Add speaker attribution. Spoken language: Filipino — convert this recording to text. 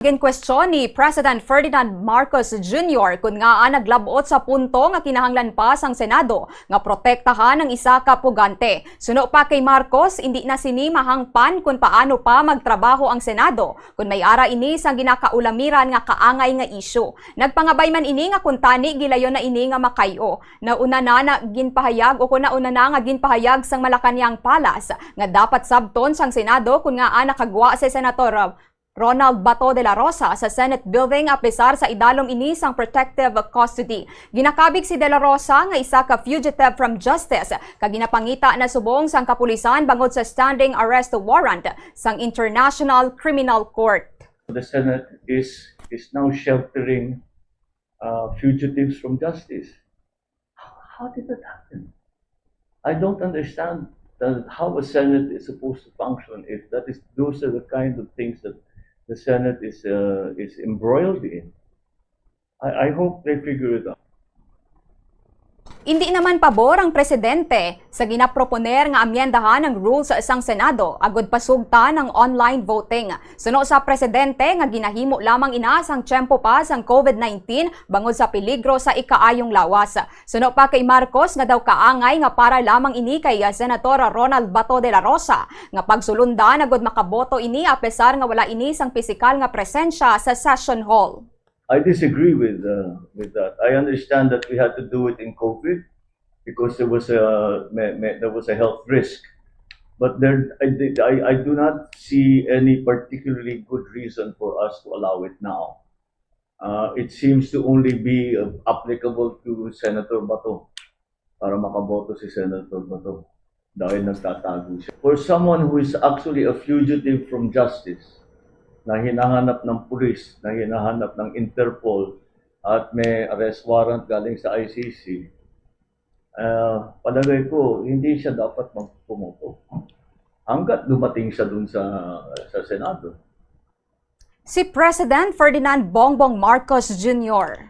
Speaker 1: Question ni President Ferdinand Marcos Jr. kung nga naglabot sa punto nga kinahanglan pa sang Senado nga protektahan ang isa ka pugante. Suno pa kay Marcos, hindi na sini mahangpan kung paano pa magtrabaho ang Senado kung may ara ini sang ginakaulamiran nga kaangay nga isyu. Nagpangabay man ini nga kung tani gilayon na ini nga makayo. Nauna na ginpahayag o kung nauna na nga ginpahayag sang Malacañang Palace nga dapat sabton sang Senado kung nga nakagwa si Senator Ronald Bato de la Rosa sa Senate building apesar sa idalom ini sang protective custody. Ginakabig si de la Rosa nga isa ka fugitive from justice kag ginapangita na subong sang kapulisan bangod sa standing arrest warrant sang International Criminal Court.
Speaker 2: The Senate is now sheltering fugitives from justice. How did that happen? I don't understand how a Senate is supposed to function if those are the kind of things that the Senate is embroiled in. I hope they figure it out.
Speaker 1: Hindi naman pabor ang presidente sa ginaproponer nga amyendahan ng rules sa isang Senado agod pasugta ng online voting. Suno sa presidente nga ginahimo lamang ina sang tiyempo pa sang COVID-19 bangod sa peligro sa ikaayong lawas. Suno pa kay Marcos nga daw kaangay nga para lamang ini kay Senator Ronald Bato de la Rosa nga pagsulundan agod makaboto ini apesar nga wala ini sang pisikal nga presensya sa session hall.
Speaker 2: I disagree with that. I understand that we had to do it in COVID because there was a health risk, but I do not see any particularly good reason for us to allow it now. It seems to only be applicable to Senator Bato para makaboto si Senator Bato dahil nagtatago siya. For someone who is actually a fugitive from justice, na hinahanap ng pulis, na hinahanap ng Interpol at may arrest warrant galing sa ICC, palagay ko hindi siya dapat magpumoto hanggat dumating siya dun sa Senado.
Speaker 1: Si President Ferdinand Bongbong Marcos Jr.